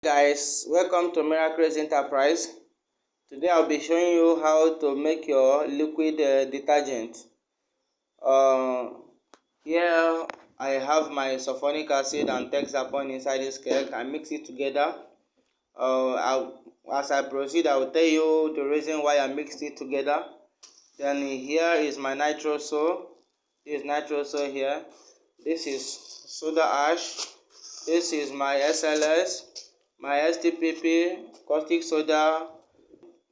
Guys, welcome to Miraculous Enterprise. Today I'll be showing you how to make your liquid detergent. Here I have my sulfonic acid and hexapon inside this keg. I mix it together. As I proceed, I will tell you the reason why I mixed it together. Then here is my nitroso. This is nitroso here. This is soda ash. This is my SLS, my STPP, caustic soda,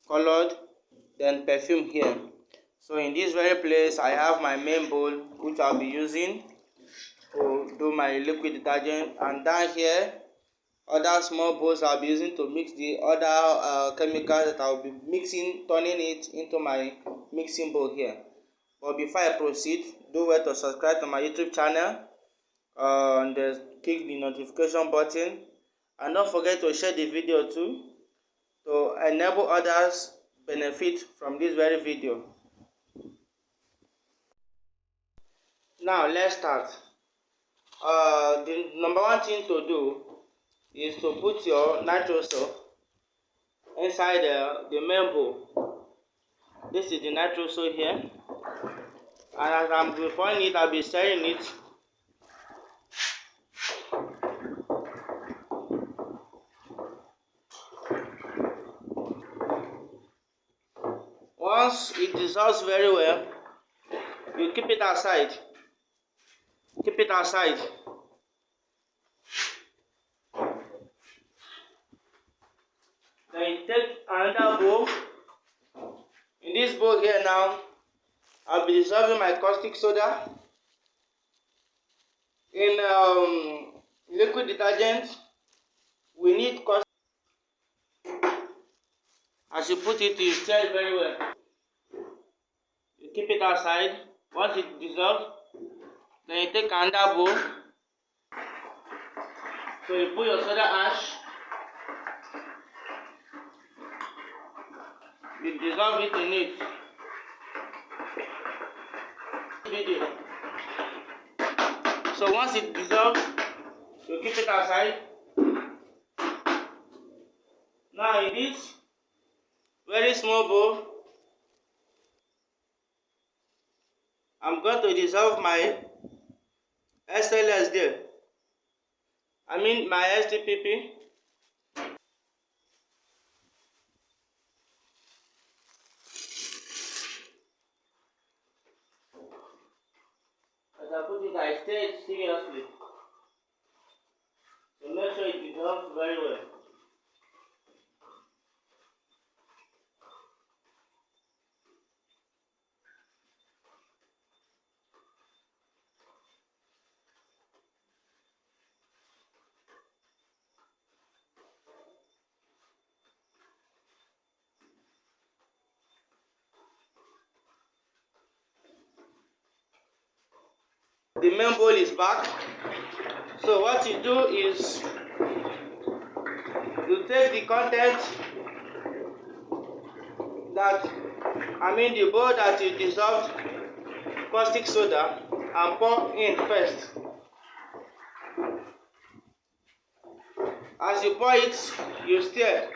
colored, then perfume here. So in this very place, I have my main bowl, which I'll be using to do my liquid detergent, and down here, other small bowls I'll be using to mix the other chemicals that I'll be mixing, turning it into my mixing bowl here. But before I proceed, do well to subscribe to my YouTube channel and click the notification button, and don't forget to share the video too to enable others benefit from this very video. Now let's start. The number one thing to do is to put your nitroso inside the main bowl. This is the nitroso here, and as I'm pouring it, I'll be stirring it. Once it dissolves very well, you keep it aside. Keep it aside. Then you take another bowl. In this bowl here now, I'll be dissolving my caustic soda. In liquid detergent, we need caustic. As you put it, you stir it very well. You keep it aside. Once it dissolves, then you take another bowl. So you put your soda ash. You dissolve it in it. Video. So once it dissolves, you keep it aside. Now in this very small bowl, I'm going to dissolve my SLS there. I mean my STPP. As I put it, I stir it seriously. So make sure it dissolves very well. The main bowl is back. So what you do is you take the content the bowl that you dissolved caustic soda and pour in first. As you pour it, you stir.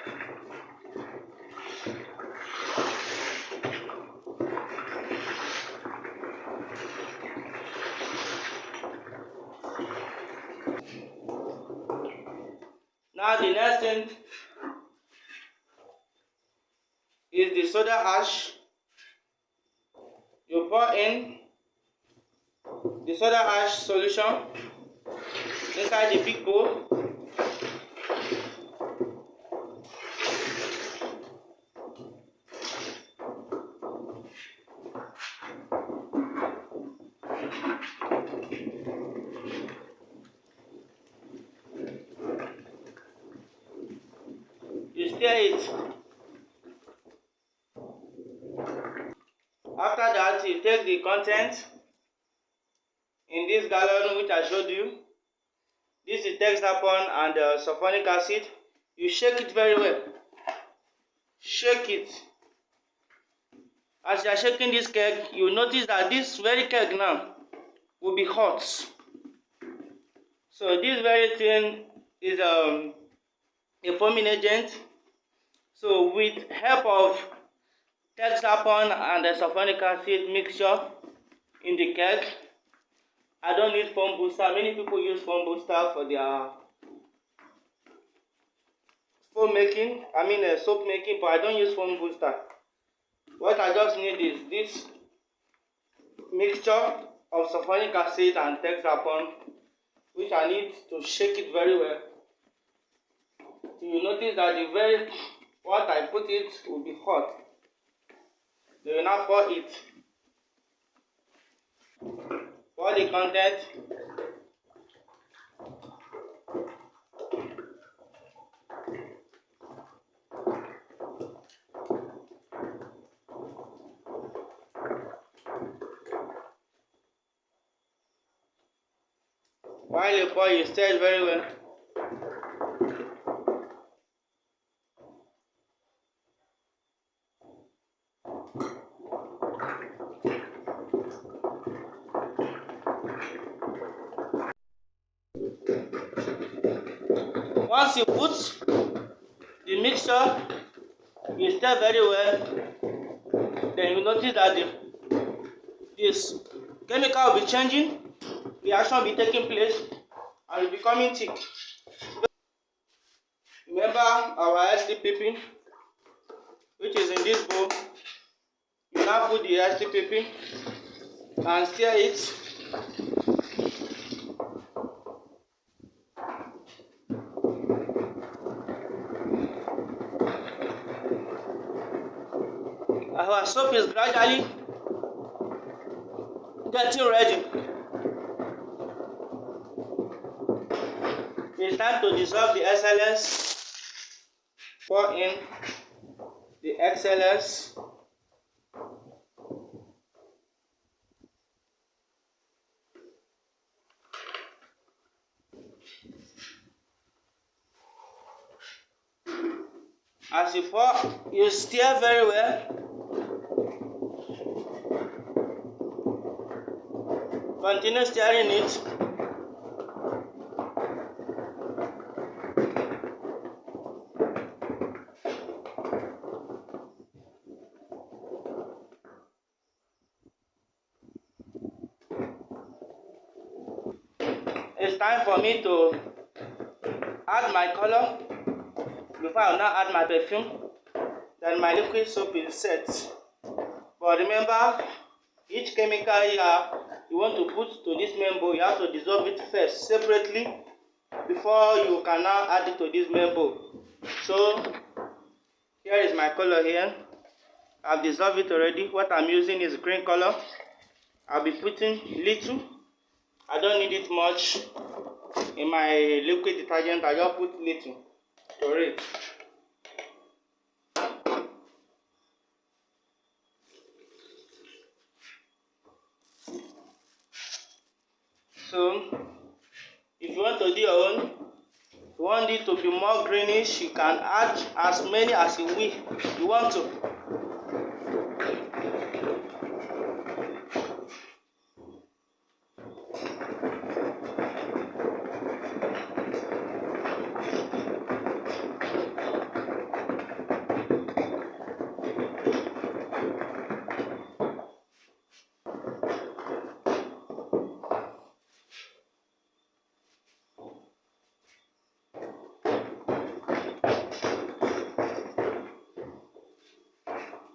Now the next thing is the soda ash. You pour in the soda ash solution inside the big bowl. You stir it. After that, you take the content in this gallon which I showed you. This is hexapon and sulfonic acid. You shake it very well. Shake it. As you are shaking this keg, you notice that this very keg now will be hot. So this very thing is a foaming agent. So with help of Texapon and the sulfonic acid mixture in the keg, I don't need foam booster. Many people use foam booster for their foam making, soap making, but I don't use foam booster. What I just need is this mixture of sulfonic acid and Texapon, which I need to shake it very well. You notice that what I put it will be hot. They will now pour it. Pour the content. While you pour, you stir it very well. Once you put the mixture, you stir very well. Then you notice that this chemical will be changing, reaction will be taking place, and will be becoming thick. Remember our STPP, which is in this bowl. You now put the STPP and stir it. Our soap is gradually getting ready. It's time to dissolve the SLS. Pour in the XLS. As you pour, you stir very well. Continue stirring it. It's time for me to add my color before I will now add my perfume. Then my liquid soap is set. But remember, each chemical you want to put to this main bowl, you have to dissolve it first separately before you can now add it to this main bowl. So here is my color here. I've dissolved it already. What I'm using is green color. I'll be putting little. I don't need it much in my liquid detergent. I just put little to it. So if you want to do your own, if you want it to be more greenish, you can add as many as you want to.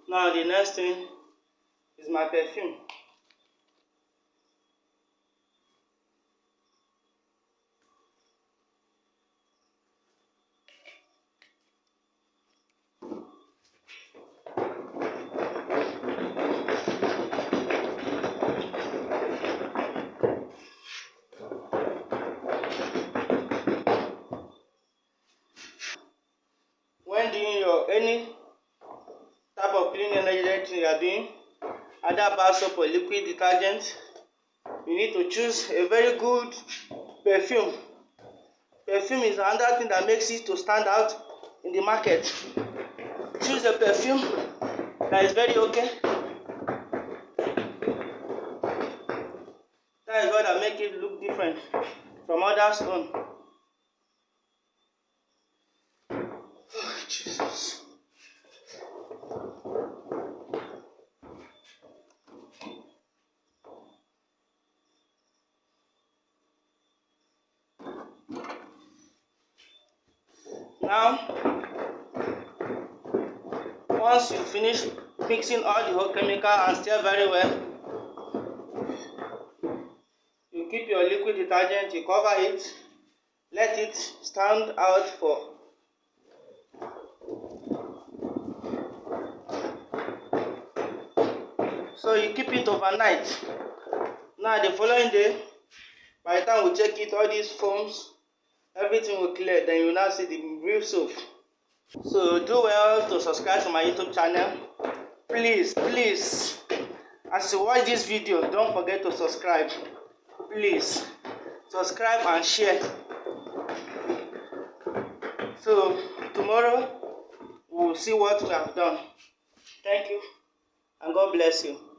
Now the next thing is my perfume. When doing any type of clean energy you are doing, either bar soap or liquid detergent, you need to choose a very good perfume. Perfume is another thing that makes it to stand out in the market. Choose a perfume that is very okay. That is what will make it look different from others' own. Jesus. Now, once you finish mixing all the whole chemical and stir very well, you keep your liquid detergent, you cover it, let it stand out for so you keep it overnight. Now the following day, by the time we check it, all these foams, everything will clear. Then you now see the real soap. So do well to subscribe to my YouTube channel. Please, as you watch this video, don't forget to subscribe. Please, subscribe and share. So tomorrow, we'll see what we have done. Thank you, and God bless you.